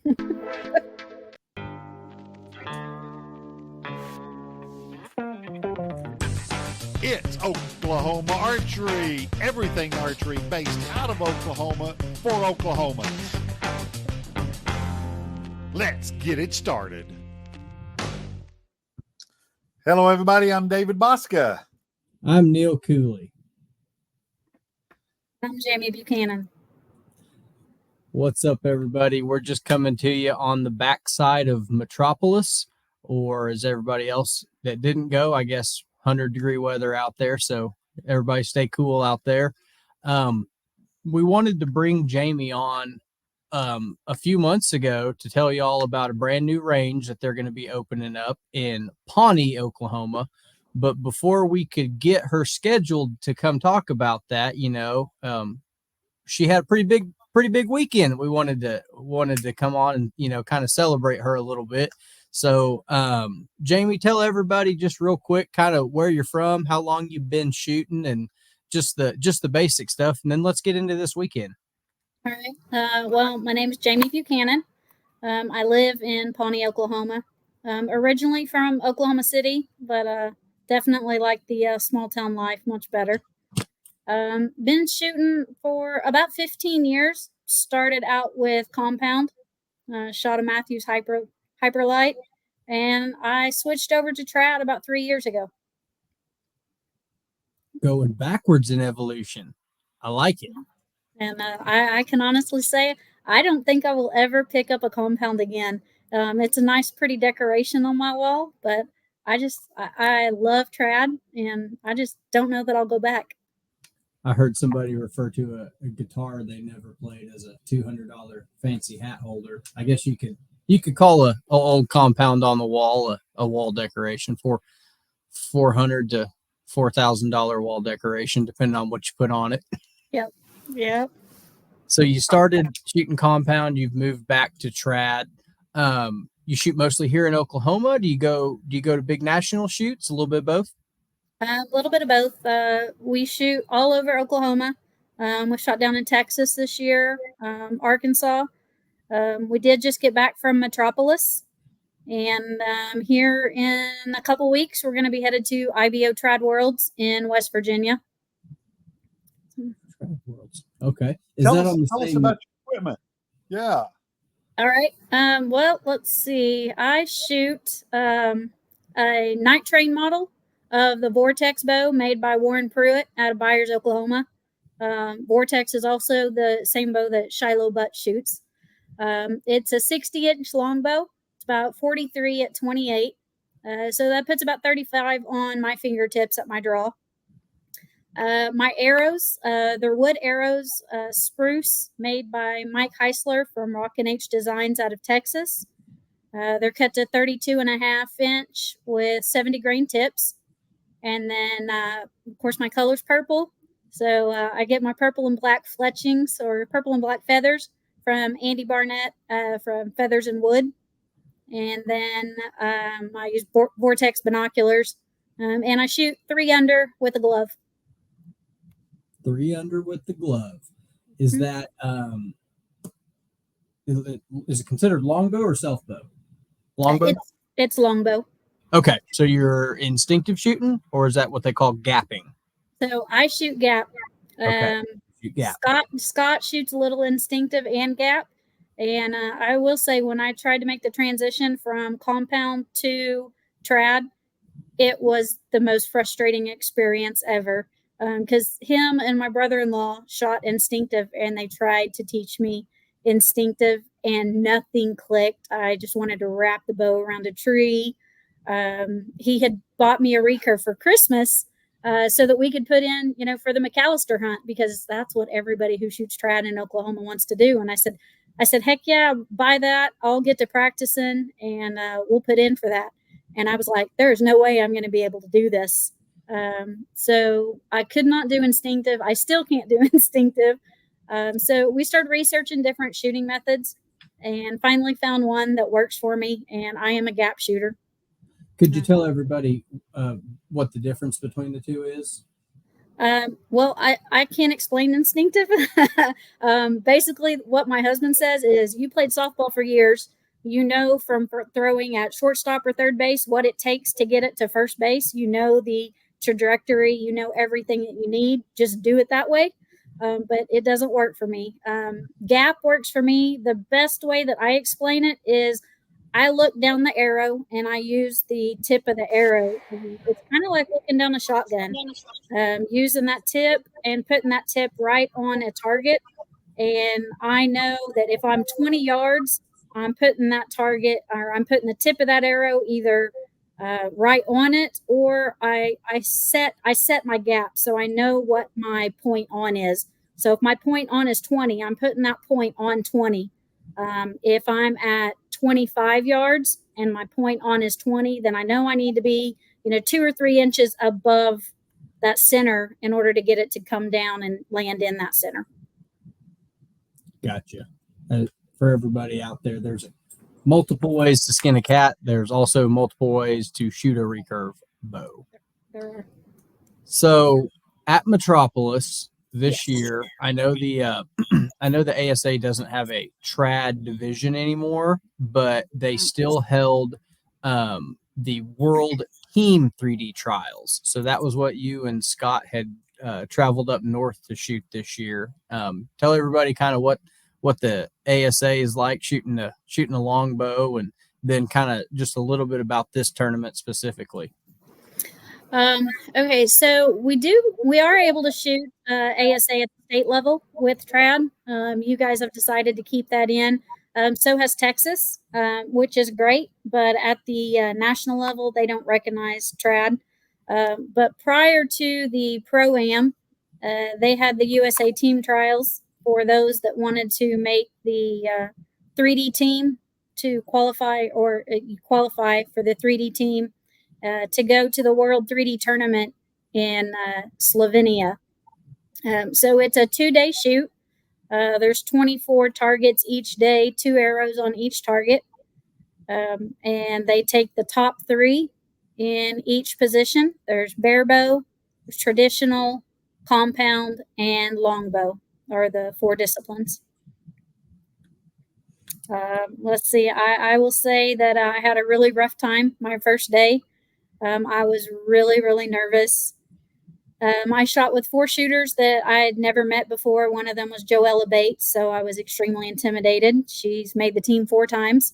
It's Oklahoma Archery. Everything archery based out of Oklahoma for Oklahomans. Let's get it started. Hello, everybody. I'm David Bosca. I'm Neil Cooley. I'm Jayme Buchanan. What's up, everybody? We're just coming to you on the backside of Metropolis, or as everybody else that didn't go, I guess 100-degree weather out there. So everybody stay cool out there. We wanted to bring Jayme on a few months ago to tell you all about a brand new range that they're going to be opening up in Pawnee, Oklahoma. But before we could get her scheduled to come talk about that, she had a pretty big weekend. We wanted to come on and, kind of celebrate her a little bit. So, Jayme, tell everybody just real quick, kind of where you're from, how long you've been shooting, and just the basic stuff. And then let's get into this weekend. All right. Well, my name is Jayme Buchanan. I live in Pawnee, Oklahoma. Originally from Oklahoma City, but definitely like the small town life much better. Been shooting for about 15 years. Started out with compound, shot a Matthews Hyperlight, and I switched over to trad about 3 years ago. Going backwards in evolution. I like it. And I can honestly say I don't think I will ever pick up a compound again. It's a nice, pretty decoration on my wall, but I love trad, and I just don't know that I'll go back. I heard somebody refer to a guitar they never played as a $200 fancy hat holder. I guess you could call a old compound on the wall a wall decoration for $400 to $4,000 wall decoration, depending on what you put on it. Yep. So you started shooting compound. You've moved back to trad. You shoot mostly here in Oklahoma. Do you go to big national shoots? A little bit of both. A little bit of both. We shoot all over Oklahoma. We shot down in Texas this year, Arkansas. We did just get back from Metropolis, and here in a couple weeks, we're going to be headed to IBO Trad Worlds in West Virginia. Trad Worlds. Okay. Tell us about your equipment. Yeah. All right. Well, let's see. I shoot a night train model of the Vortex bow made by Warren Pruitt out of Byers, Oklahoma. Vortex is also the same bow that Shiloh Butt shoots. It's a 60-inch longbow. It's about 43 at 28. So that puts about 35 on my fingertips at my draw. My arrows, they're wood arrows, spruce, made by Mike Heisler from Rockin' H Designs out of Texas. They're cut to 32.5 inch with 70 grain tips. And then, of course, my color's purple. So I get my purple and black fletchings or purple and black feathers from Andy Barnett from Feathers and Wood. And then I use Vortex binoculars. And I shoot 3 under with a glove. 3 under with the glove. Is mm-hmm. that is it considered longbow or self bow? Longbow. It's longbow. Okay, so you're instinctive shooting, or is that what they call gapping? So I shoot gap. Okay. Shoot gap. Scott shoots a little instinctive and gap. And I will say, when I tried to make the transition from compound to trad, it was the most frustrating experience ever. Because him and my brother-in-law shot instinctive, and they tried to teach me instinctive, and nothing clicked. I just wanted to wrap the bow around a tree. He had bought me a recurve for Christmas so that we could put in, for the McAllister hunt, because that's what everybody who shoots trad in Oklahoma wants to do. And I said, heck yeah, buy that. I'll get to practicing, and we'll put in for that. And I was like, there's no way I'm going to be able to do this. So I could not do instinctive. I still can't do instinctive. So we started researching different shooting methods and finally found one that works for me. And I am a gap shooter. Could you tell everybody what the difference between the two is? Well, I can't explain instinctive. Basically, what my husband says is, you played softball for years. You know, from throwing at shortstop or third base, what it takes to get it to first base. You know the trajectory. You know everything that you need. Just do it that way. But it doesn't work for me. Gap works for me. The best way that I explain it is, I look down the arrow and I use the tip of the arrow. It's kind of like looking down a shotgun, using that tip and putting that tip right on a target. And I know that if I'm 20 yards, I'm putting that target, or I'm putting the tip of that arrow either right on it, or I set my gap so I know what my point on is. So if my point on is 20, I'm putting that point on 20. If I'm at 25 yards and my point on is 20, then I know I need to be 2 or 3 inches above that center in order to get it to come down and land in that center. Gotcha. For everybody out there, there's multiple ways to skin a cat. There's also multiple ways to shoot a recurve bow. There are. So at Metropolis this year, I know the ASA doesn't have a trad division anymore, but they still held the World Team 3D Trials. So that was what you and Scott had traveled up north to shoot this year. Tell everybody kind of what the ASA is like shooting a longbow, and then kind of just a little bit about this tournament specifically. Okay, so we are able to shoot ASA at the state level with trad. You guys have decided to keep that in. So has Texas, which is great, but at the national level, they don't recognize trad. But prior to the Pro-Am, they had the USA team trials for those that wanted to make the 3D team to qualify, or qualify for the 3D team to go to the World 3D Tournament in Slovenia. So it's a 2-day shoot. There's 24 targets each day, 2 arrows on each target. And they take the top 3 in each position. There's barebow, there's traditional, compound, and longbow are the 4 disciplines. Let's see. I will say that I had a really rough time my first day. I was really, really nervous. I shot with 4 shooters that I had never met before. One of them was Joella Bates, so I was extremely intimidated. She's made the team 4 times,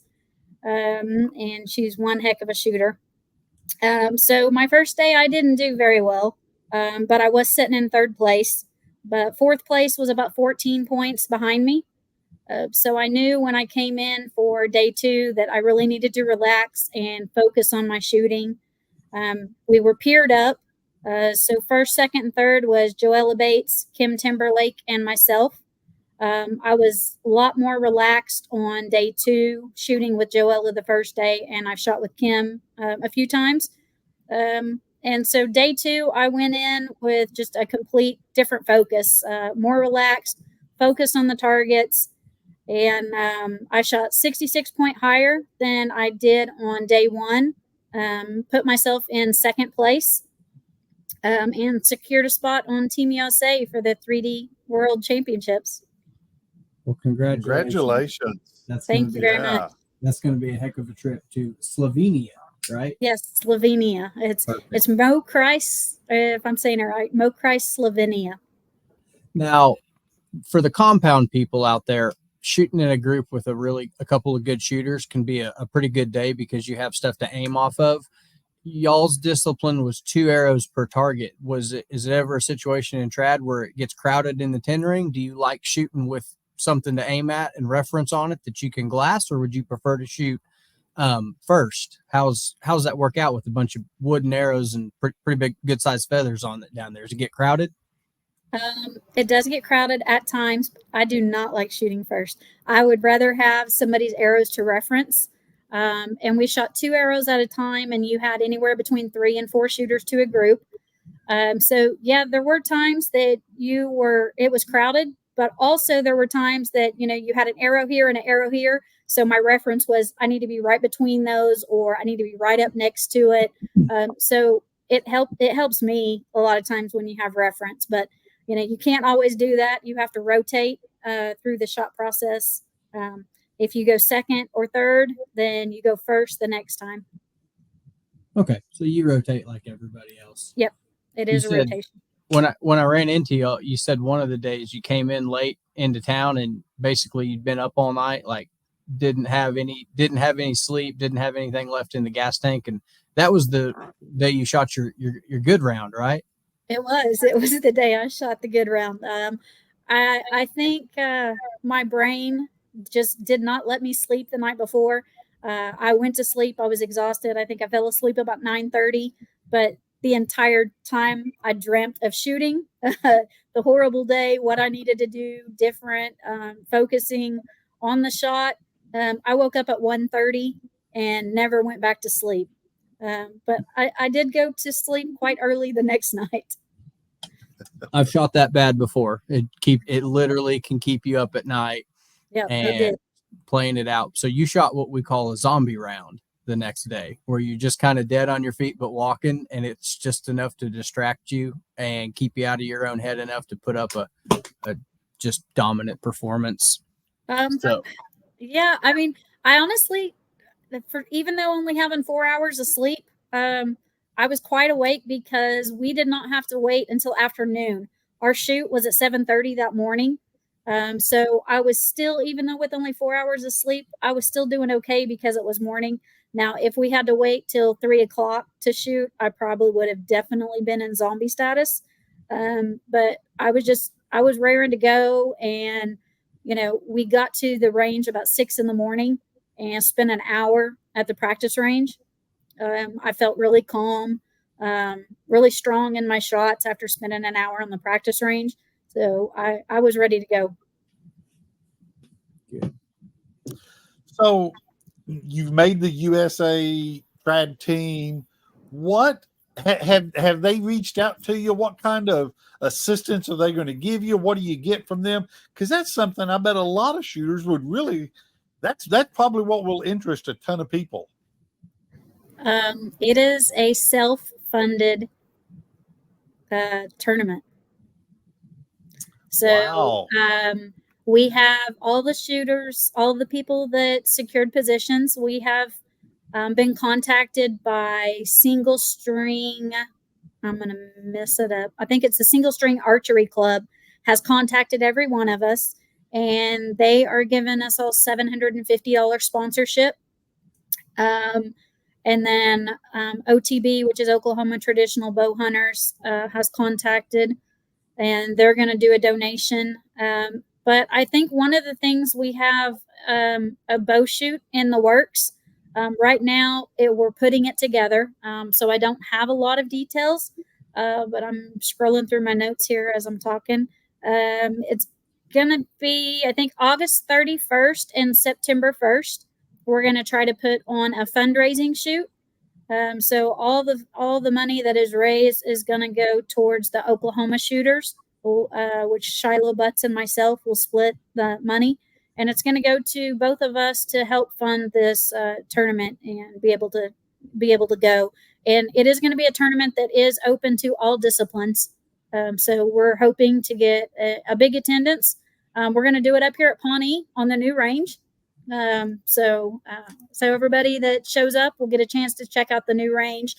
and she's one heck of a shooter. So my first day, I didn't do very well, but I was sitting in 3rd place. But 4th place was about 14 points behind me. So I knew when I came in for day 2 that I really needed to relax and focus on my shooting. We were paired up. So 1st, 2nd, and 3rd was Joella Bates, Kim Timberlake, and myself. I was a lot more relaxed on day 2, shooting with Joella the first day, and I've shot with Kim a few times. And so day 2, I went in with just a complete different focus, more relaxed, focused on the targets. And I shot 66 point higher than I did on day 1. Put myself in 2nd place, and secured a spot on Team USA for the 3D World Championships. Well, congratulations. Thank you very much. That's going to be a heck of a trip to Slovenia, right? Yes, Slovenia. It's Mokrice, if I'm saying it right, Mokrice, Slovenia. Now, for the compound people out there, shooting in a group with a couple of good shooters can be a pretty good day because you have stuff to aim off of. Y'all's discipline was 2 arrows per target. Is it ever a situation in trad where it gets crowded in the 10 ring? Do you like shooting with something to aim at and reference on it that you can glass, or would you prefer to shoot first? How's that work out with a bunch of wooden arrows and pretty big, good sized feathers on it down there? Does it get crowded? It does get crowded at times. I do not like shooting first. I would rather have somebody's arrows to reference. And we shot 2 arrows at a time, and you had anywhere between 3 and 4 shooters to a group. So yeah, there were times that it was crowded, but also there were times that, you had an arrow here and an arrow here. So my reference was, I need to be right between those, or I need to be right up next to it. So it helps me a lot of times when you have reference, but you can't always do that. You have to rotate through the shot process. If you go second or third, then you go first the next time. Okay, so you rotate like everybody else. Yep, it is a rotation. When I ran into you, you said one of the days you came in late into town and basically you'd been up all night, like didn't have any sleep, didn't have anything left in the gas tank, and that was the day you shot your good round, right? It was the day I shot the good round. I think my brain just did not let me sleep the night before. I went to sleep. I was exhausted. I think I fell asleep about 9:30, but the entire time I dreamt of shooting, the horrible day, what I needed to do different, focusing on the shot. I woke up at 1:30 and never went back to sleep. But I did go to sleep quite early the next night. I've shot that bad before. It literally can keep you up at night. Yeah, it did. Playing it out. So you shot what we call a zombie round the next day, where you just kind of dead on your feet but walking, and it's just enough to distract you and keep you out of your own head enough to put up a just dominant performance. Yeah, I mean, I honestly, even though only having 4 hours of sleep, I was quite awake because we did not have to wait until afternoon. Our shoot was at 7:30 that morning. So I was still, even though with only 4 hours of sleep, I was still doing okay because it was morning. Now, if we had to wait till 3:00 to shoot, I probably would have definitely been in zombie status. But I was raring to go. And, we got to the range about 6 a.m. and spent an hour at the practice range. I felt really calm, really strong in my shots after spending an hour on the practice range. So I was ready to go. Good. So you've made the USA trad team. What have they reached out to you? What kind of assistance are they going to give you? What do you get from them? Because that's something I bet a lot of shooters would really. That's probably what will interest a ton of people. It is a self-funded tournament. So wow. We have all the shooters, all the people that secured positions. We have been contacted by Single String. I'm going to mess it up. I think it's the Single String Archery Club has contacted every one of us, and they are giving us all $750 sponsorship. And then OTB, which is Oklahoma Traditional Bow Hunters, has contacted, and they're going to do a donation. But I think one of the things, we have a bow shoot in the works. Right now, we're putting it together. So I don't have a lot of details, but I'm scrolling through my notes here as I'm talking. It's going to be, I think, August 31st and September 1st. We're going to try to put on a fundraising shoot. So all the money that is raised is going to go towards the Oklahoma shooters, which Shiloh Butts and myself will split the money. And it's going to go to both of us to help fund this tournament and be able to go. And it is going to be a tournament that is open to all disciplines. So we're hoping to get a big attendance. We're going to do it up here at Pawnee on the new range. So everybody that shows up will get a chance to check out the new range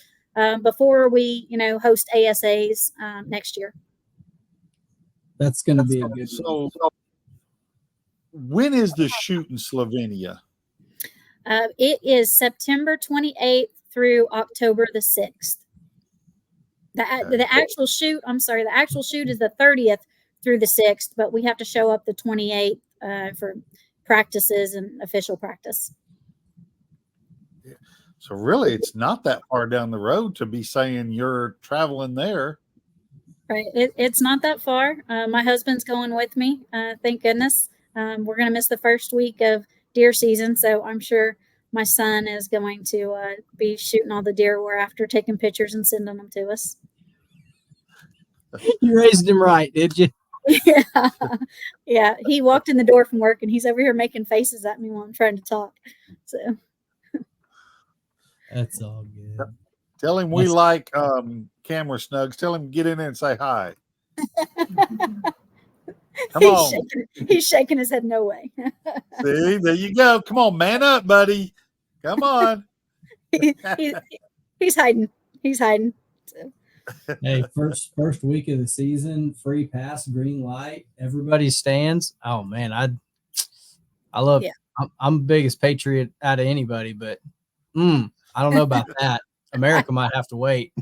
before we, host ASAs next year. That's going to be a good one. So when is the shoot in Slovenia? It is September 28th through October the 6th. The actual shoot is the 30th through the 6th, but we have to show up the 28th for practices and official practice. So really, it's not that far down the road to be saying you're traveling there. Right. It's not that far. My husband's going with me. Thank goodness. We're going to miss the first week of deer season, so I'm sure my son is going to be shooting all the deer we're after, taking pictures and sending them to us. You raised him right, did you? Yeah. He walked in the door from work and he's over here making faces at me while I'm trying to talk. So that's all good. Tell him we like camera snugs. Tell him get in there and say hi. Come on. He's shaking his head. No way. See, there you go. Come on, man up, buddy. Come on. He's hiding. He's hiding. So. Hey, first week of the season, free pass, green light, everybody stands. Oh man, I love. Yeah. I'm the biggest patriot out of anybody, but I don't know about that. America might have to wait,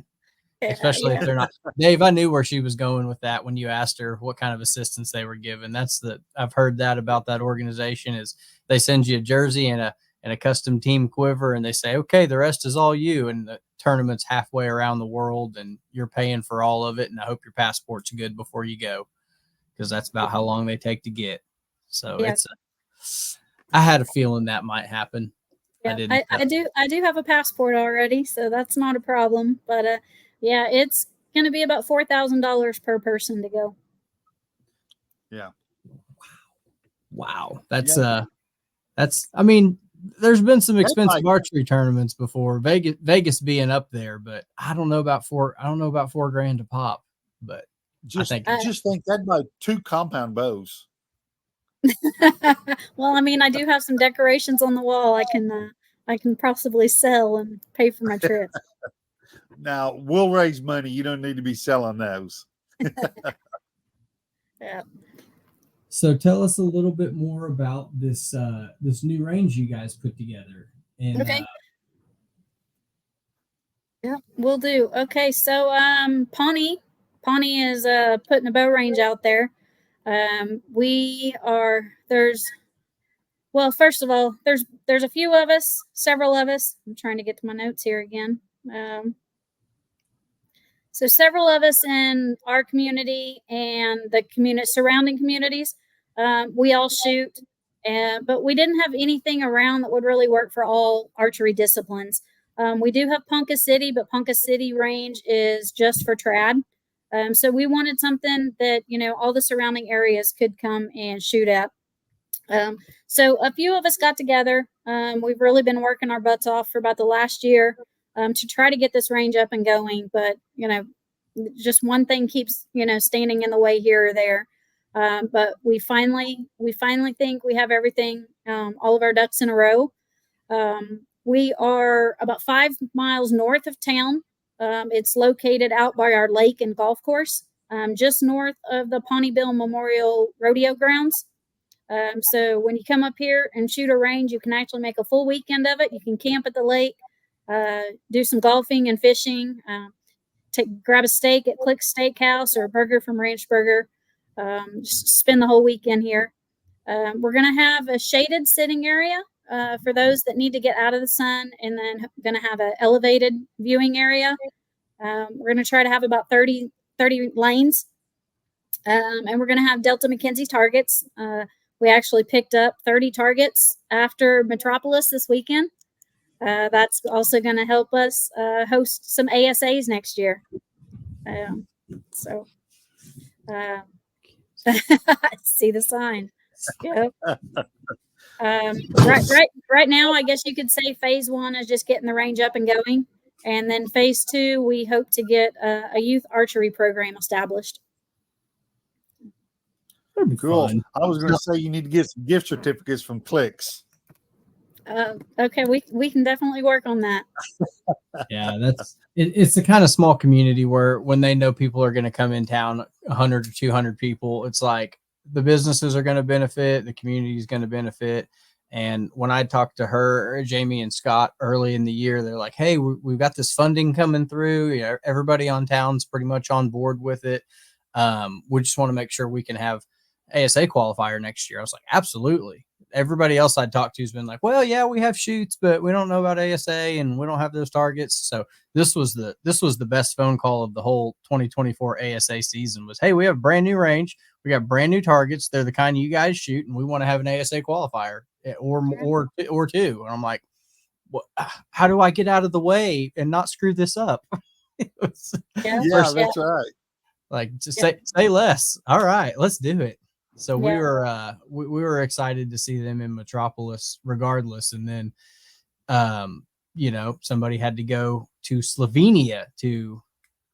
especially if they're not. Dave, I knew where she was going with that when you asked her what kind of assistance they were given. I've heard that about that organization is they send you a jersey and a custom team quiver, and they say, okay, the rest is all you. And the tournament's halfway around the world, and you're paying for all of it. And I hope your passport's good before you go, because that's about how long they take to get. So I had a feeling that might happen. Yeah, I do have a passport already, so that's not a problem. But it's going to be about $4,000 per person to go. Yeah. Wow. That's I mean, there's been some expensive archery tournaments before, Vegas being up there, but I don't know about $4,000 to pop. But just think that'd buy 2 compound bows. Well, I mean, I do have some decorations on the wall. I can possibly sell and pay for my trip. Now we'll raise money. You don't need to be selling those. Yeah. So tell us a little bit more about this new range you guys put together. And, okay. Yeah, we'll do. Okay, so Pawnee is putting a bow range out there. First of all, there's a few of us, several of us. I'm trying to get to my notes here again. So several of us in our community and the surrounding communities, we all shoot, but we didn't have anything around that would really work for all archery disciplines. We do have Ponca City, but Ponca City range is just for trad. So we wanted something that, all the surrounding areas could come and shoot at. So a few of us got together. We've really been working our butts off for about the last year to try to get this range up and going. But, just one thing keeps, standing in the way here or there. But we finally think we have everything, all of our ducks in a row. We are about 5 miles north of town. It's located out by our lake and golf course, just north of the Pawneeville Memorial Rodeo Grounds. So when you come up here and shoot a range, you can actually make a full weekend of it. You can camp at the lake, do some golfing and fishing, grab a steak at Click's Steakhouse or a burger from Ranch Burger. Just spend the whole weekend here. We're going to have a shaded sitting area for those that need to get out of the sun, and then going to have an elevated viewing area. We're going to try to have about 30 lanes, and we're going to have Delta McKenzie targets. We actually picked up 30 targets after Metropolis this weekend. That's also going to help us host some ASAs next year. See the sign. Yep. Right now, I guess you could say phase 1 is just getting the range up and going. And then phase 2, we hope to get a youth archery program established. Cool. Fun. I was going to say you need to get some gift certificates from Clicks. Okay, we can definitely work on that. Yeah, it's the kind of small community where when they know people are going to come in town, 100 or 200 people, it's like the businesses are going to benefit, the community is going to benefit. And when I talked to her, Jayme and Scott early in the year, they're like, hey, we've got this funding coming through. Everybody on town's pretty much on board with it. We just want to make sure we can have ASA qualifier next year. I was like, absolutely. Everybody else I'd talked to has been like, well, yeah, we have shoots, but we don't know about ASA and we don't have those targets. So this was the best phone call of the whole 2024 ASA season was, hey, we have a brand new range. We got brand new targets. They're the kind you guys shoot, and we want to have an ASA qualifier or two. And I'm like, well, how do I get out of the way and not screw this up? That's right. Like, just say less. All right, let's do it. So we were excited to see them in Metropolis regardless. And then, somebody had to go to Slovenia to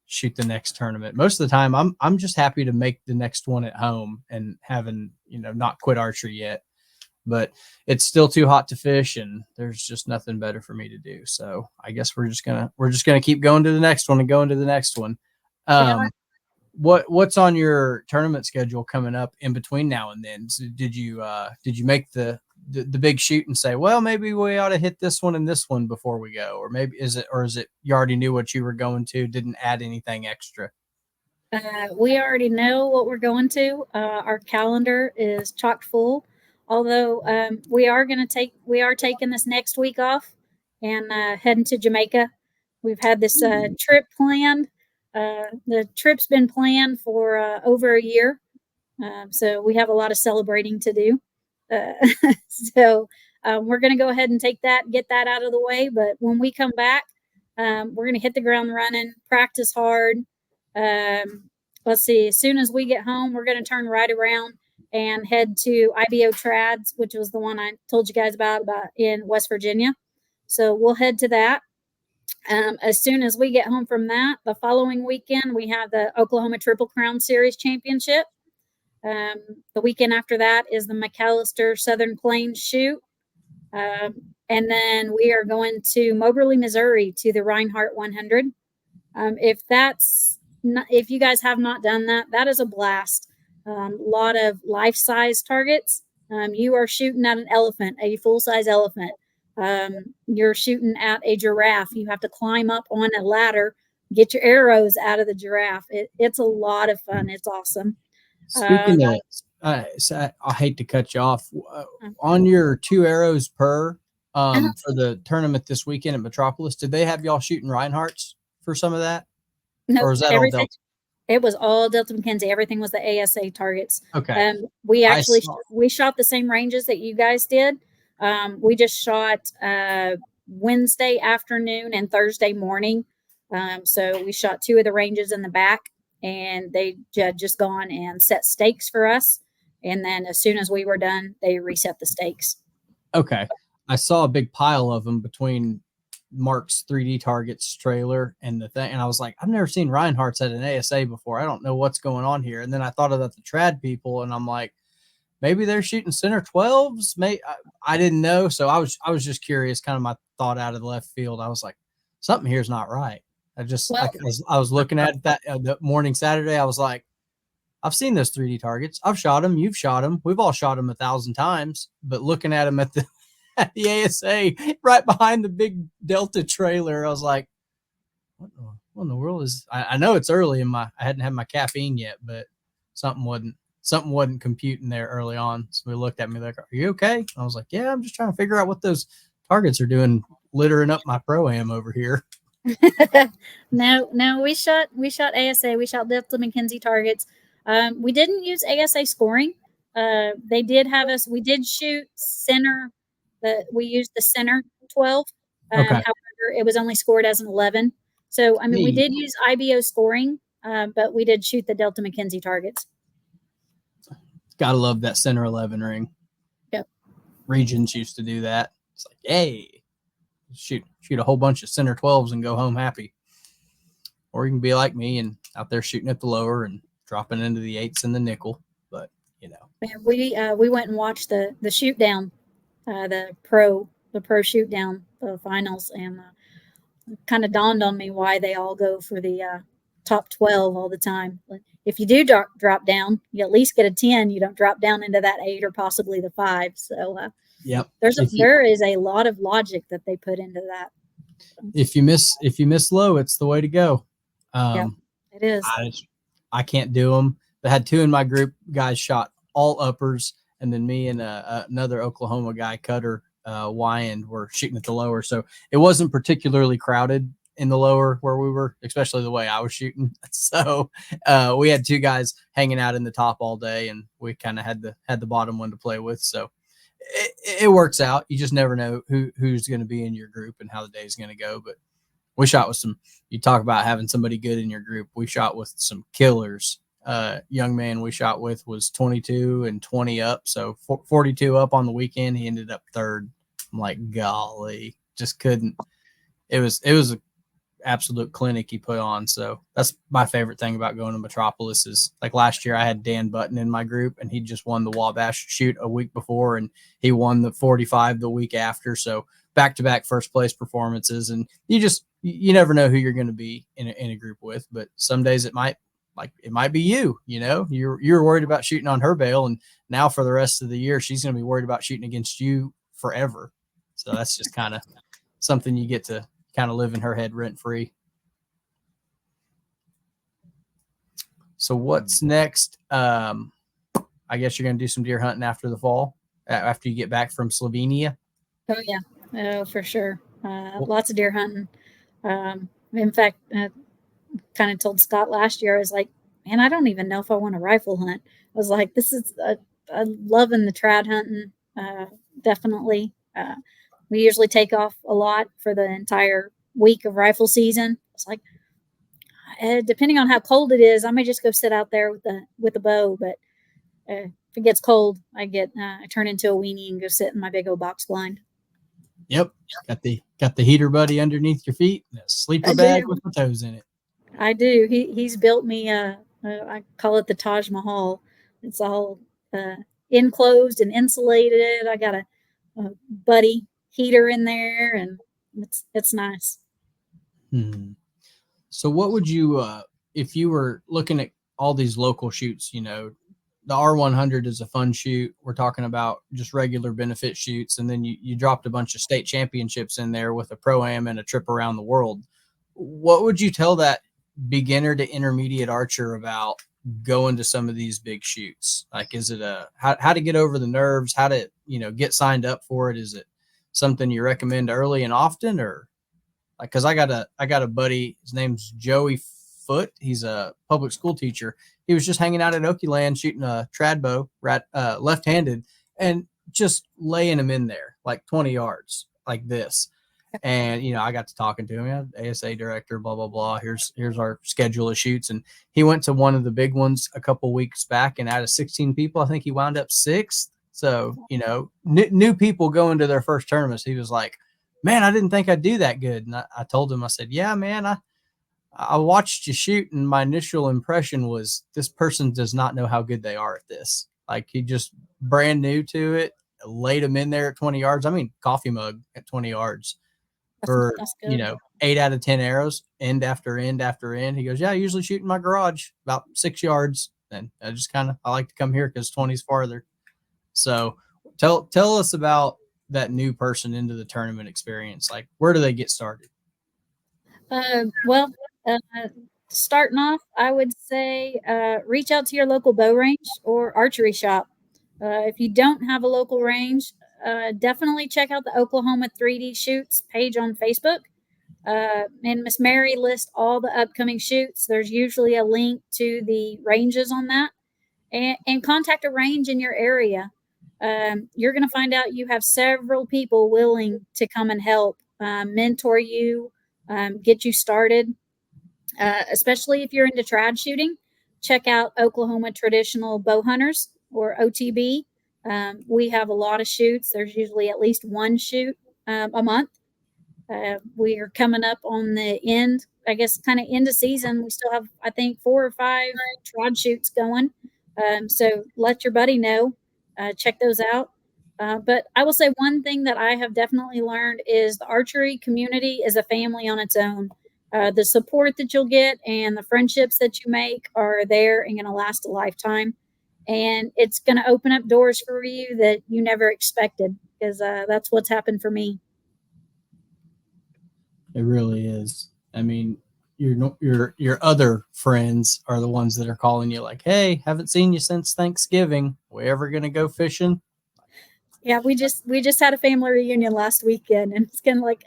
shoot the next tournament. Most of the time I'm just happy to make the next one at home and having, not quit archery yet, but it's still too hot to fish and there's just nothing better for me to do. So I guess we're just going to keep going to the next one and going to the next one. What's on your tournament schedule coming up in between now and then? So did you make the big shoot and say, well, maybe we ought to hit this one and this one before we go? Or maybe is it you already knew what you were going to, didn't add anything extra? We already know what we're going to. Our calendar is chock full. Although we are taking this next week off and heading to Jamaica. We've had this trip planned. The trip's been planned for over a year, so we have a lot of celebrating to do. So we're going to go ahead and get that out of the way. But when we come back, we're going to hit the ground running, practice hard. Let's see. As soon as we get home, we're going to turn right around and head to IBO Trads, which was the one I told you guys about in West Virginia. So we'll head to that. As soon as we get home from that, the following weekend, we have the Oklahoma Triple Crown Series Championship. The weekend after that is the McAllister Southern Plains Shoot. And then we are going to Moberly, Missouri to the Reinhardt 100. If you guys have not done that, that is a blast. A lot of life-size targets. You are shooting at an elephant, a full-size elephant. You're shooting at a giraffe. You have to climb up on a ladder, get your arrows out of the giraffe. It's a lot of fun. It's awesome. Speaking of, I hate to cut you off. On your 2 arrows per for the tournament this weekend at Metropolis, did they have y'all shooting Reinhardts for some of that? No, or is that all Delta? It was all Delta McKenzie. Everything was the ASA targets. Okay. We shot the same ranges that you guys did. We just shot Wednesday afternoon and Thursday morning. So we shot 2 of the ranges in the back, and they just gone and set stakes for us. And then as soon as we were done, they reset the stakes. Okay. I saw a big pile of them between Mark's 3D Targets trailer and the thing. And I was like, I've never seen Reinhardt's at an ASA before. I don't know what's going on here. And then I thought about the trad people, and I'm like, maybe they're shooting center 12s. I didn't know. So I was just curious, kind of my thought out of the left field. I was like, something here's not right. I was looking at that the morning Saturday. I was like, I've seen those 3D targets. I've shot them. You've shot them. We've all shot them 1,000 times. But looking at them at the ASA right behind the big Delta trailer, I was like, what in the world is? I know it's early I hadn't had my caffeine yet, but something wasn't computing there early on. So they looked at me like, "Are you okay?" I was like, "Yeah, I'm just trying to figure out what those targets are doing, littering up my pro-am over here." No, we shot ASA. We shot Delta McKenzie targets. We didn't use ASA scoring. They did have us. We did shoot center. We used the center 12. Okay. However, it was only scored as an 11. So I mean, we did use IBO scoring, but we did shoot the Delta McKenzie targets. Gotta love that center 11 ring. Yep. Regions used to do that. It's like, hey, shoot a whole bunch of center 12s and go home happy. Or you can be like me and out there shooting at the lower and dropping into the 8s and the nickel. But we went and watched the shoot down, the pro shoot down, the finals, and kind of dawned on me why they all go for the top 12 all the time. If you do drop down, you at least get a 10. You don't drop down into that 8 or possibly the 5. So yep. There is a lot of logic that they put into that. If you miss low, it's the way to go. Yeah, it is. I can't do them. I had 2 in my group. Guys shot all uppers, and then me and another Oklahoma guy, Cutter Wyand, were shooting at the lower. So it wasn't particularly crowded in the lower where we were, especially the way I was shooting. So we had 2 guys hanging out in the top all day, and we kind of had the bottom one to play with. So it works out. You just never know who's going to be in your group and how the day is going to go. But we shot with you talk about having somebody good in your group. We shot with some killers. Young man we shot with was 22 and 20 up. So 42 up on the weekend. He ended up 3rd. I'm like, golly, just couldn't. It was absolute clinic he put on. So that's my favorite thing about going to Metropolis is like last year I had Dan Button in my group and he just won the Wabash shoot a week before and he won the 45 the week after. So back-to-back first place performances. And you never know who you're going to be in a group with, but some days it might be you're worried about shooting on her bail. And now for the rest of the year, she's going to be worried about shooting against you forever. So that's just kind of something you get to kind of live in her head rent free. So what's next? I guess you're going to do some deer hunting after the fall, after you get back from Slovenia. Oh yeah. Oh, for sure. Lots of deer hunting. In fact, kind of told Scott last year, I was like, man, I don't even know if I want to rifle hunt. I was like, I'm loving the trad hunting. Definitely. We usually take off a lot for the entire week of rifle season. It's like, depending on how cold it is, I may just go sit out there with the bow. But if it gets cold, I turn into a weenie and go sit in my big old box blind. Yep, got the heater buddy underneath your feet, and a sleeper bag with the toes in it. I do. He's built me I call it the Taj Mahal. It's all enclosed and insulated. I got a buddy heater in there, and it's nice. So what would you if you were looking at all these local shoots, the R100 is a fun shoot. We're talking about just regular benefit shoots, and then you dropped a bunch of state championships in there with a pro-am and a trip around the world. What would you tell that beginner to intermediate archer about going to some of these big shoots? Like, is it how to get over the nerves, how to, get signed up for it? Is it something you recommend early and often, or like, cause I got a buddy, his name's Joey Foote. He's a public school teacher. He was just hanging out at Oakland shooting a trad bow, left-handed, and just laying him in there like 20 yards like this. And, I got to talking to him, ASA director, blah, blah, blah. Here's our schedule of shoots. And he went to one of the big ones a couple weeks back, and out of 16 people, I think he wound up 6th. So, new people going to their first tournaments. He was like, man, I didn't think I'd do that good. And I told him, I said, yeah, man, I watched you shoot, and my initial impression was this person does not know how good they are at this. Like, he just brand new to it, laid him in there at 20 yards. I mean, coffee mug at 20 yards for, 8 out of 10 arrows, end after end after end. He goes, yeah, I usually shoot in my garage about 6 yards. And I just I like to come here because 20 is farther. So tell us about that new person into the tournament experience. Like, where do they get started? Starting off, I would say reach out to your local bow range or archery shop. If you don't have a local range, definitely check out the Oklahoma 3D Shoots page on Facebook. And Miss Mary lists all the upcoming shoots. There's usually a link to the ranges on that. And contact a range in your area. You're going to find out you have several people willing to come and help, mentor you, get you started. Especially if you're into trad shooting, check out Oklahoma Traditional Bow Hunters, or OTB. We have a lot of shoots. There's usually at least one shoot a month. We are coming up on the end, I guess, kind of end of season. We still have, I think, 4 or 5 trad shoots going. So let your buddy know. Check those out. But I will say one thing that I have definitely learned is the archery community is a family on its own. The support that you'll get and the friendships that you make are there and going to last a lifetime. And it's going to open up doors for you that you never expected, because that's what's happened for me. It really is. I mean, your other friends are the ones that are calling you like, hey, haven't seen you since Thanksgiving. We ever going to go fishing? Yeah, we just had a family reunion last weekend, and it's kind of like,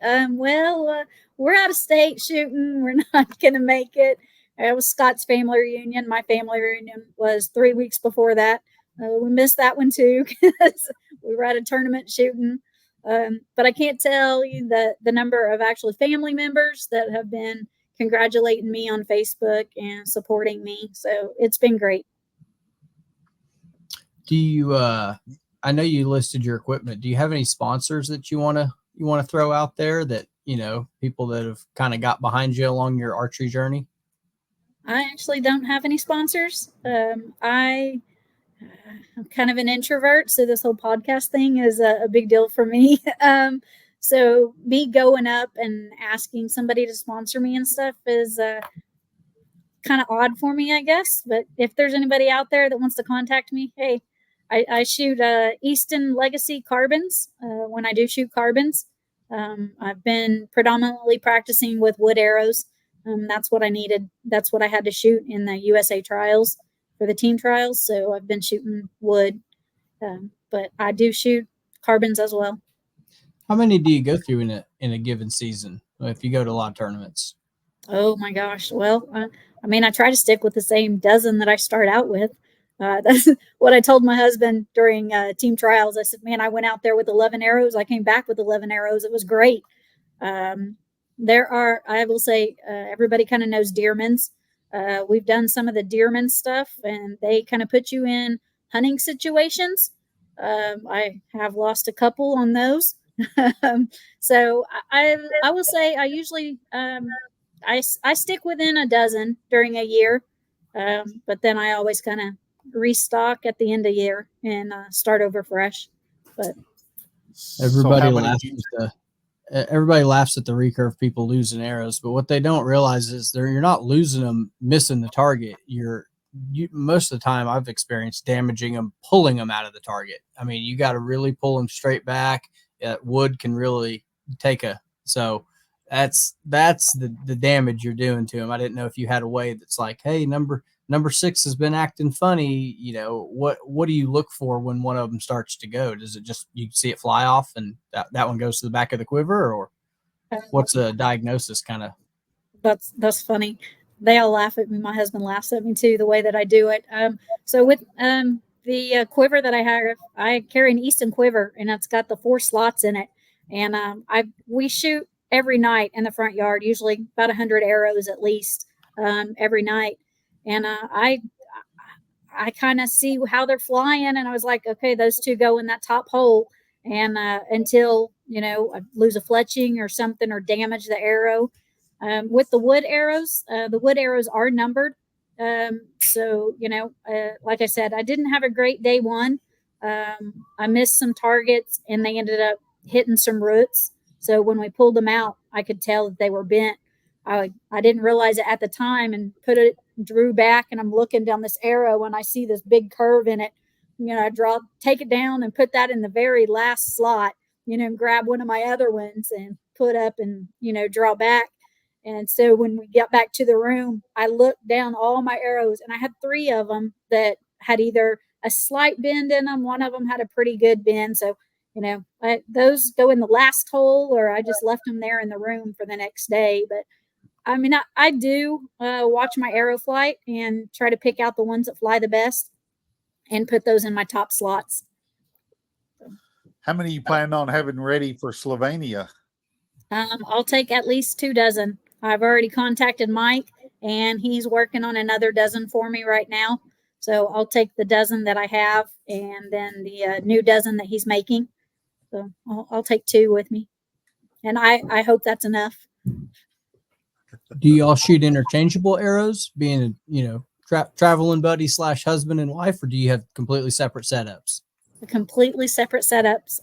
we're out of state shooting. We're not going to make it. It was Scott's family reunion. My family reunion was 3 weeks before that. We missed that one too because we were at a tournament shooting. But I can't tell you the number of actually family members that have been congratulating me on Facebook and supporting me. So it's been great. Do you, I know you listed your equipment. Do you have any sponsors that you want to throw out there that, people that have kind of got behind you along your archery journey? I actually don't have any sponsors. I'm kind of an introvert, so this whole podcast thing is a big deal for me. So me going up and asking somebody to sponsor me and stuff is kind of odd for me, I guess. But if there's anybody out there that wants to contact me, hey, I shoot Easton Legacy carbons when I do shoot carbons. I've been predominantly practicing with wood arrows. That's what I needed. That's what I had to shoot in the USA trials for the team trials. So I've been shooting wood, but I do shoot carbons as well. How many do you go through in a given season if you go to a lot of tournaments? Oh my gosh. Well, I try to stick with the same dozen that I start out with. That's what I told my husband during team trials. I said, man, I went out there with 11 arrows. I came back with 11 arrows. It was great. I will say, everybody kind of knows Deerman's. We've done some of the Deerman stuff, and they kind of put you in hunting situations. I have lost a couple on those. So I will say I usually I stick within a dozen during a year, but then I always kind of restock at the end of the year and start over fresh. But everybody laughs at the recurve people losing arrows, but what they don't realize is you're not losing them missing the target. You most of the time I've experienced damaging them, pulling them out of the target. I mean, you got to really pull them straight back. Wood can really so that's the damage you're doing to them. I didn't know if you had a way that's like, hey, number 6 has been acting funny. What do you look for when one of them starts to go? Does it just, you see it fly off and that one goes to the back of the quiver, or what's the diagnosis kind of? That's funny. They all laugh at me. My husband laughs at me too, the way that I do it. So with the quiver that I carry an Easton quiver, and it's got the 4 slots in it. And we shoot every night in the front yard, usually about 100 arrows at least every night. And I kind of see how they're flying, and I was like, okay, those 2 go in that top hole, and until I lose a fletching or something or damage the arrow. With the wood arrows are numbered. So like I said, I didn't have a great day one. I missed some targets, and they ended up hitting some roots. So when we pulled them out, I could tell that they were bent. I didn't realize it at the time, and drew back, and I'm looking down this arrow, and I see this big curve in it. I take it down and put that in the very last slot, and grab one of my other ones and put up and, draw back. And so when we got back to the room, I looked down all my arrows, and I had 3 of them that had either a slight bend in them. One of them had a pretty good bend. So, those go in the last hole, or I just left them there in the room for the next day. But I do watch my arrow flight and try to pick out the ones that fly the best and put those in my top slots. How many you plan on having ready for Slovenia? I'll take at least 2 dozen. I've already contacted Mike, and he's working on another dozen for me right now. So I'll take the dozen that I have, and then the new dozen that he's making. So I'll take 2 with me, and I hope that's enough. Do you all shoot interchangeable arrows, being traveling buddy / husband and wife, or do you have completely separate setups? Completely separate setups.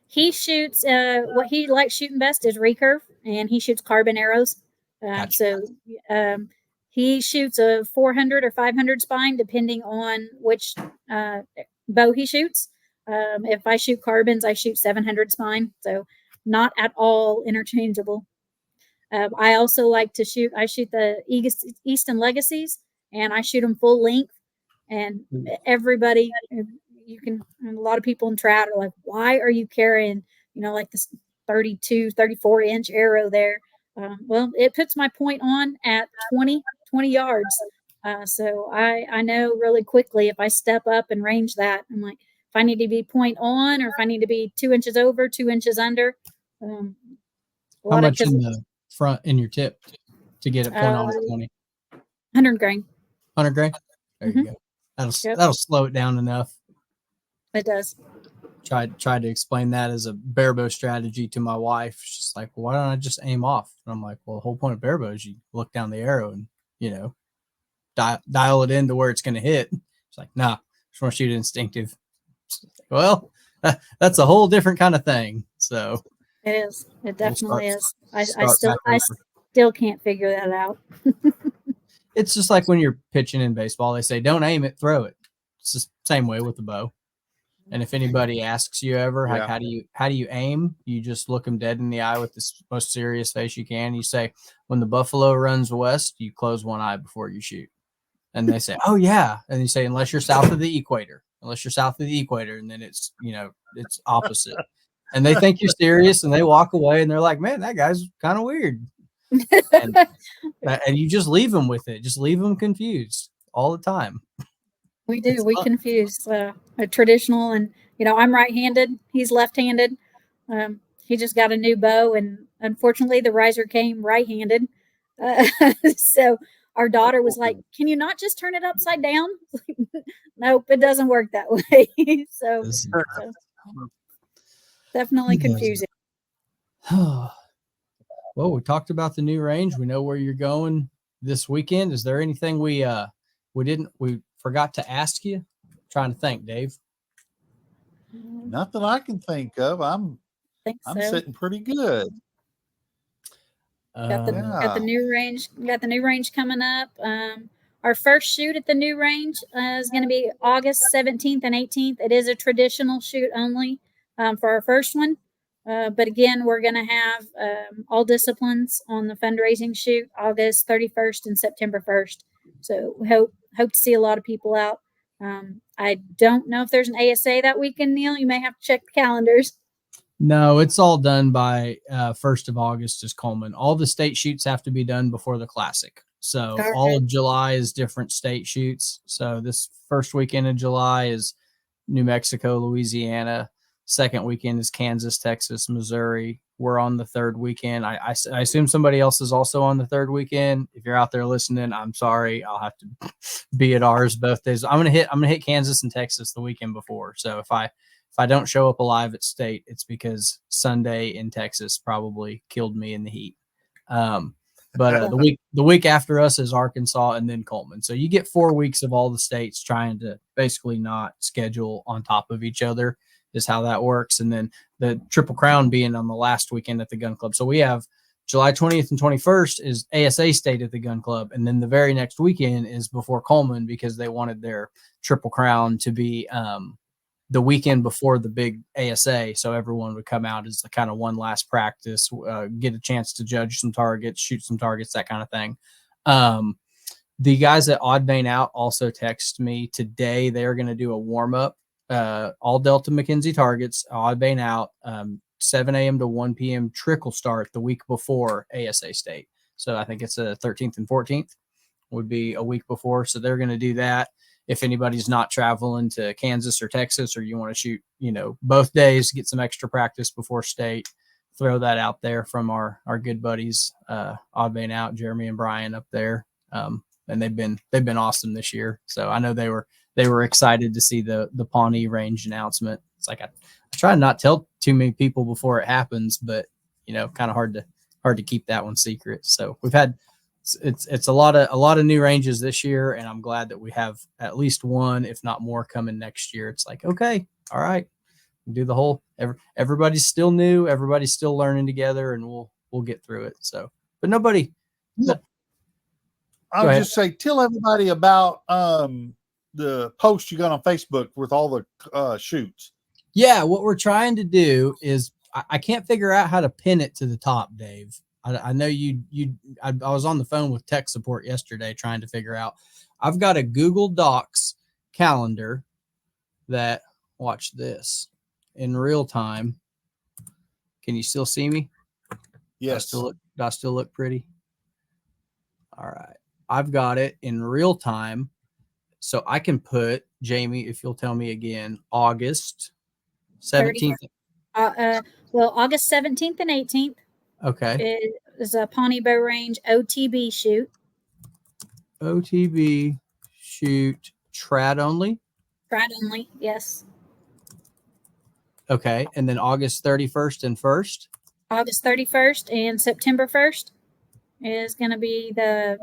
He shoots what he likes shooting best is recurve, and he shoots carbon arrows. Gotcha. So he shoots a 400 or 500 spine, depending on which bow he shoots. If I shoot carbons, I shoot 700 spine, so not at all interchangeable. I also like to shoot. I shoot the Easton Legacies, and I shoot them full length. And everybody, a lot of people in trout are like, "Why are you carrying, like this 32, 34-inch arrow there?" Well, it puts my point on at 20 yards. So I know really quickly if I step up and range that. I'm like, if I need to be point on, or if I need to be 2 inches over, 2 inches under. How much in the front in your tip to get it point on at 20? 100 grain. 100 grain? There you go. That'll slow it down enough. It does. tried to explain that as a barebow strategy to my wife. She's like, well, why don't I just aim off? And I'm like, well, the whole point of barebow is you look down the arrow and, you know, dial it into where it's going to hit. It's like, nah, just want to shoot instinctive. Well, that's a whole different kind of thing. So It is. It definitely is. I start still back I over. still can't figure that out. It's just like when you're pitching in baseball, they say, don't aim it, throw it. It's the same way with the bow. And if anybody asks you ever, like, Yeah. how do you aim? You just look them dead in the eye with the most serious face you can. You say, when the buffalo runs west, you close one eye before you shoot. And they say, oh yeah. And you say, unless you're south of the equator, and then it's, you know, it's opposite. And they think you're serious and they walk away and they're like, man, that guy's kind of weird. And you just leave them with it. Just leave them confused all the time. We do. We confuse a traditional, and I'm right-handed. He's left-handed. He just got a new bow, and unfortunately, the riser came right-handed. So our daughter was like, "Can you not just turn it upside down?" Nope, it doesn't work that way. so definitely confusing. Well, we talked about the new range. We know where you're going this weekend. Is there anything we forgot to ask you? I'm trying to think, Dave. Nothing I can think of. I'm sitting pretty good. Got the new range. Got the new range coming up. Our first shoot at the new range is going to be August 17th and 18th. It is a traditional shoot only for our first one. But again, we're going to have all disciplines on the fundraising shoot August 31st and September 1st. So we hope to see a lot of people out. I don't know if there's an ASA that weekend, Neil. You may have to check the calendars. No, it's all done by 1st of August is Coleman. All the state shoots have to be done before the Classic. So all of July is different state shoots. So this first weekend of July is New Mexico, Louisiana. Second weekend is Kansas, Texas, Missouri. We're on the third weekend. I assume somebody else is also on the third weekend. If you're out there listening, I'm sorry. I'll have to be at ours both days. I'm gonna hit Kansas and Texas the weekend before. So if I don't show up alive at state, it's because Sunday in Texas probably killed me in the heat. But the week after us is Arkansas and then Coleman. So you get 4 weeks of all the states trying to basically not schedule on top of each other is how that works. And then the Triple Crown being on the last weekend at the Gun Club. So we have July 20th and 21st is ASA state at the Gun Club. And then the very next weekend is before Coleman because they wanted their Triple Crown to be the weekend before the big ASA. So everyone would come out as the kind of one last practice, get a chance to judge some targets, shoot some targets, that kind of thing. The guys at Odd Bane Out also text me today. They're going to do a warm up, all Delta McKenzie targets, Odd Bane Out, 7 a.m. to 1 p.m. trickle start the week before ASA state. So I think it's the 13th and 14th would be a week before. So they're going to do that. If anybody's not traveling to Kansas or Texas, or you want to shoot, both days, get some extra practice before state, throw that out there from our good buddies, Odd Bane Out, Jeremy and Brian up there. And they've been awesome this year. So I know they were excited to see the Pawnee range announcement. It's like I try to not tell too many people before it happens, but kind of hard to keep that one secret. So we've had it's a lot of new ranges this year, and I'm glad that we have at least one, if not more, coming next year. It's like, okay, all right, do the whole. Everybody's still new, everybody's still learning together, and we'll get through it. So, but nobody. Yeah. I'll just say, tell everybody about the post you got on Facebook with all the shoots. Yeah, what we're trying to do is I can't figure out how to pin it to the top, Dave. I know I was on the phone with tech support yesterday trying to figure out. I've got a Google Docs calendar that, watch this, in real time. Can you still see me? Yes. Do I still look pretty? All right. I've got it in real time. So I can put, Jayme, if you'll tell me again, August 17th. August 17th and 18th. Okay. It is a Pawnee Bow Range OTB shoot. OTB shoot, trad only? Trad only, yes. Okay. And then August 31st and 1st. August 31st and September 1st is going to be the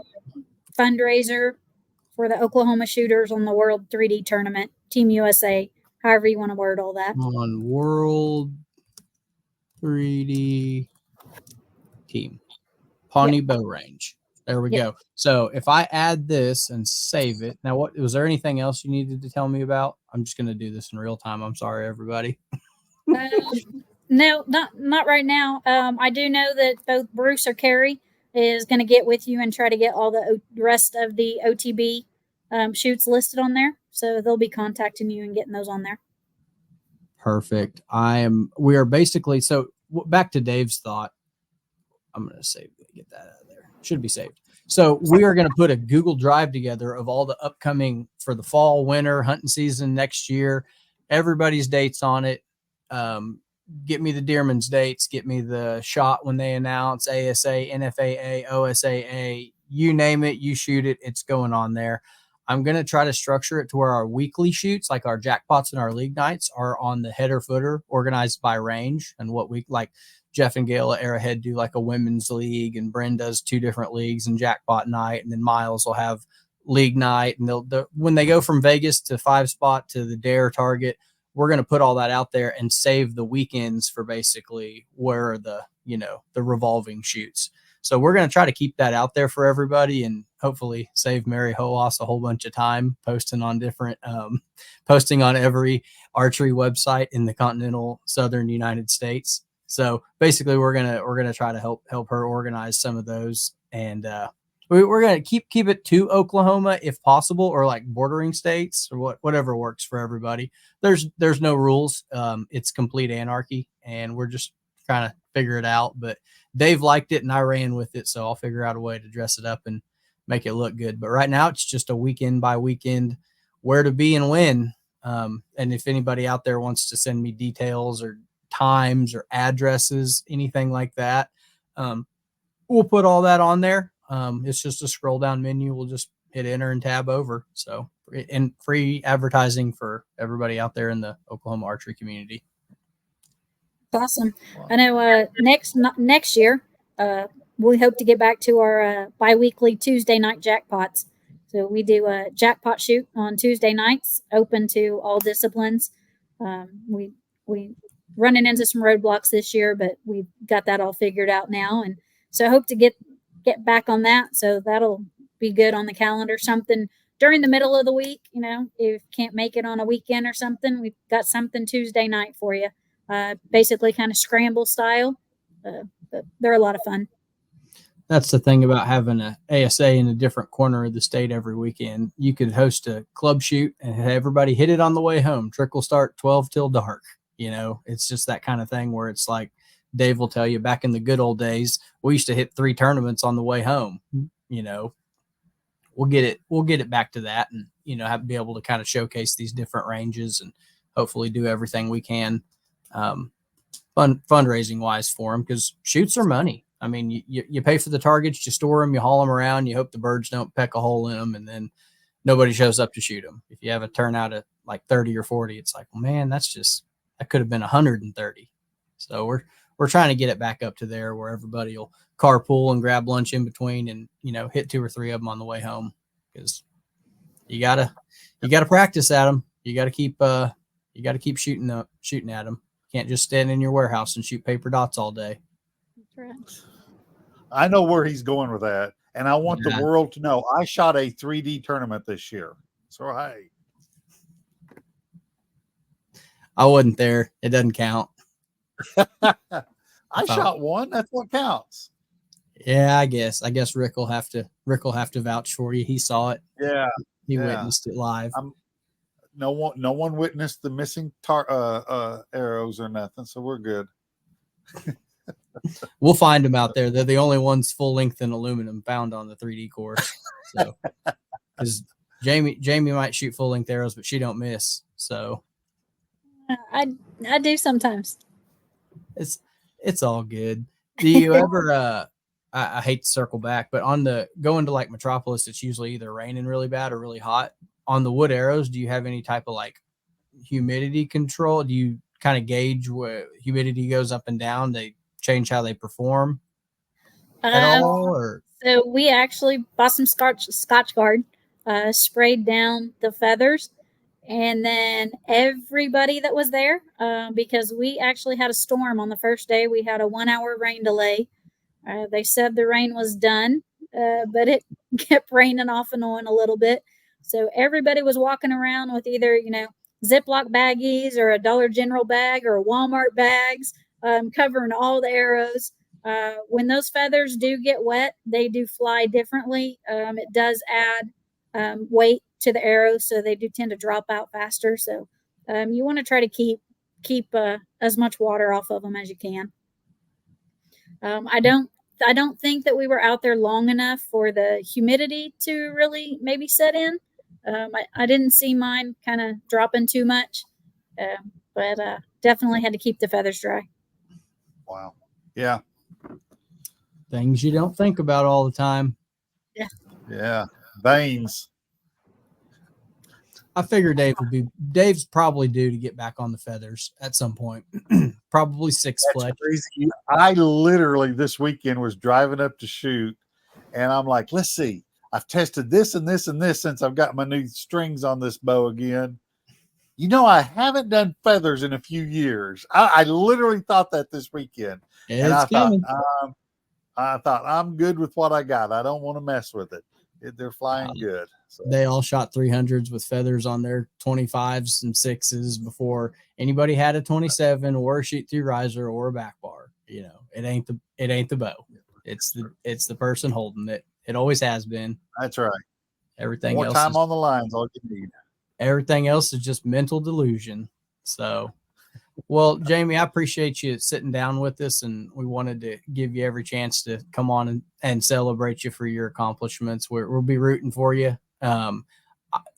fundraiser for the Oklahoma Shooters on the World 3D Tournament, Team USA, however you want to word all that. On World 3D Team. Pawnee Bow Range. There we go. So if I add this and save it, now what was there anything else you needed to tell me about? I'm just going to do this in real time. I'm sorry, everybody. No, not right now. I do know that both Bruce or Carrie is going to get with you and try to get all the rest of the OTB shoots listed on there. So they'll be contacting you and getting those on there. Perfect. We are basically, so back to Dave's thought. I'm going to get that out of there. Should be saved. So we are going to put a Google Drive together of all the upcoming for the fall, winter hunting season next year, everybody's dates on it. Get me the Deerman's dates, get me the shot when they announce ASA, NFAA, OSAA, you name it, you shoot it, it's going on there. I'm going to try to structure it to where our weekly shoots, like our jackpots and our league nights, are on the header footer, organized by range. And what we like, Jeff and Gail at Arrowhead do like a women's league, and Bren does 2 different leagues and jackpot night. And then Miles will have league night. And when they go from Vegas to 5-spot to the Dare target, we're going to put all that out there and save the weekends for basically where the revolving shoots. So we're going to try to keep that out there for everybody and hopefully save Mary Hoas a whole bunch of time posting on different, posting on every archery website in the continental Southern United States. So basically we're going to try to help her organize some of those. And, we're going to keep it to Oklahoma if possible, or like bordering states, or whatever works for everybody. There's no rules. It's complete anarchy, and we're just trying to figure it out. But Dave liked it and I ran with it, so I'll figure out a way to dress it up and make it look good. But right now it's just a weekend by weekend where to be and when. And if anybody out there wants to send me details or times or addresses, anything like that, we'll put all that on there. It's just a scroll down menu. We'll just hit enter and tab over. So, and free advertising for everybody out there in the Oklahoma archery community. Awesome. I know next year, we hope to get back to our bi-weekly Tuesday night jackpots. So we do a jackpot shoot on Tuesday nights, open to all disciplines. We running into some roadblocks this year, but we've got that all figured out now. And so I hope to get back on that. So that'll be good on the calendar. Something during the middle of the week, if you can't make it on a weekend or something, we've got something Tuesday night for you. Basically kind of scramble style. But they're a lot of fun. That's the thing about having a ASA in a different corner of the state every weekend. You could host a club shoot and have everybody hit it on the way home. Trickle start 12 till dark. It's just that kind of thing where it's like, Dave will tell you back in the good old days, we used to hit 3 tournaments on the way home. We'll get it back to that, and be able to kind of showcase these different ranges and hopefully do everything we can fundraising wise for them, because shoots are money. I mean, you pay for the targets, you store them, you haul them around, you hope the birds don't peck a hole in them, and then nobody shows up to shoot them. If you have a turnout at like 30 or 40, it's like, well, man, that could have been 130. So we're trying to get it back up to there where everybody will carpool and grab lunch in between and, hit 2 or 3 of them on the way home, because you gotta practice at them. You gotta keep shooting at them. Can't just stand in your warehouse and shoot paper dots all day. That's right. I know where he's going with that. And I want the world to know I shot a 3D tournament this year. So, hey. I wasn't there. It doesn't count. I shot one. That's what counts. Yeah, I guess Rick will have to vouch for you. He saw it. Yeah, he witnessed it live. No one witnessed the missing arrows or nothing, so we're good. We'll find them out there. They're the only ones full length in aluminum found on the 3D course. So, because Jayme might shoot full length arrows, but she don't miss. So, I do sometimes. It's all good. Do you ever I hate to circle back, but on the going to like Metropolis, it's usually either raining really bad or really hot. On the wood arrows, do you have any type of like humidity control? Do you kind of gauge where humidity goes up and down? They change how they perform at all, or So we actually bought some Scotch Guard, sprayed down the feathers, and then everybody that was there, because we actually had a storm on the first day. We had a 1 hour rain delay. They said the rain was done, but it kept raining off and on a little bit. So everybody was walking around with either, Ziploc baggies or a Dollar General bag or Walmart bags, covering all the arrows. When those feathers do get wet, they do fly differently. It does add weight to the arrows, so they do tend to drop out faster. So you want to try to keep as much water off of them as you can. I don't think that we were out there long enough for the humidity to really maybe set in. I didn't see mine kind of dropping too much, but definitely had to keep the feathers dry. Wow. Yeah. things you don't think about all the time. Yeah. Veins. I figure Dave's probably due to get back on the feathers at some point. Probably six fletch. Crazy. I literally this weekend was driving up to shoot, and I'm like, let's see. I've tested this and this and this since I've got my new strings on this bow again. I haven't done feathers in a few years. I literally thought that this weekend. And I thought I'm good with what I got. I don't want to mess with it. They're flying good. So. They all shot 300s with feathers on their 25s and 6s before anybody had a 27 or a shoot through riser or a back bar. It ain't the bow. It's the person holding it. It always has been. That's right. Everything more else time on the lines, all you need. Everything else is just mental delusion. So, well, Jayme, I appreciate you sitting down with us, and we wanted to give you every chance to come on and celebrate you for your accomplishments. We'll be rooting for you.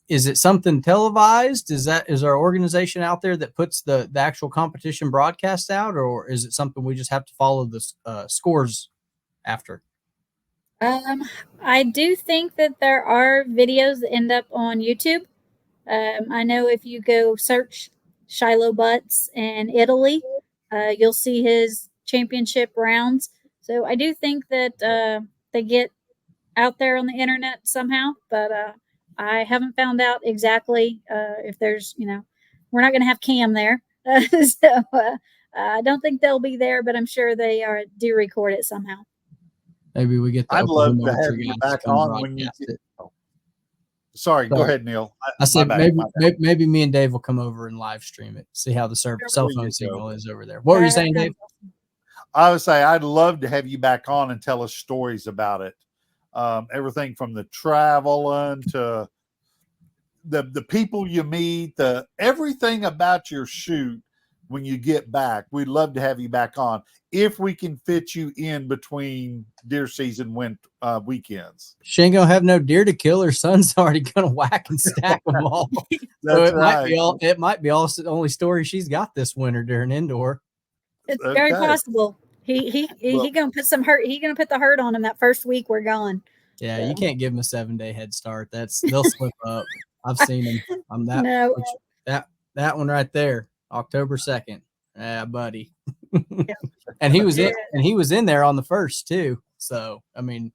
Is it something televised? Is our organization out there that puts the actual competition broadcast out, or is it something we just have to follow the scores after? I do think that there are videos that end up on YouTube. I know if you go search Shiloh Butts in Italy, you'll see his championship rounds. So I do think that they get out there on the internet somehow, but I haven't found out exactly if there's, we're not going to have Cam there. So I don't think they'll be there, but I'm sure they do record it somehow. Maybe we get the I'd love to have you back on when you get. Sorry, go ahead, Neil. I said maybe me and Dave will come over and live stream it. See how the cell phone signal is over there. What were you saying, Dave? I would say I'd love to have you back on and tell us stories about it. Everything from the traveling to the people you meet, everything about your shoot when you get back. We'd love to have you back on if we can fit you in between deer season weekends. She ain't gonna have no deer to kill. Her son's already gonna whack and stack them all. That's so right. It might be the only story she's got this winter during indoor. It's very possible. He gonna put some hurt. He gonna put the hurt on him that first week we're gone. Yeah, you can't give him a 7-day head start. They'll slip up. I've seen them. I'm that. No. That one right there, October 2nd. Yeah, buddy. Yeah. And he was in there on the first too. So I mean,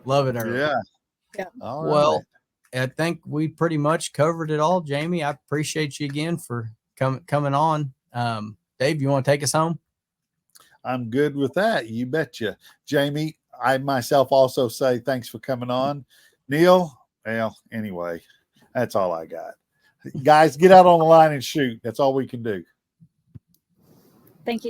love it early. Yeah. All right. Well, I think we pretty much covered it all, Jayme. I appreciate you again for coming on. Dave, you want to take us home? I'm good with that. You betcha. Jayme, I myself also say thanks for coming on. Neil, well, anyway, that's all I got. Guys, get out on the line and shoot. That's all we can do. Thank you.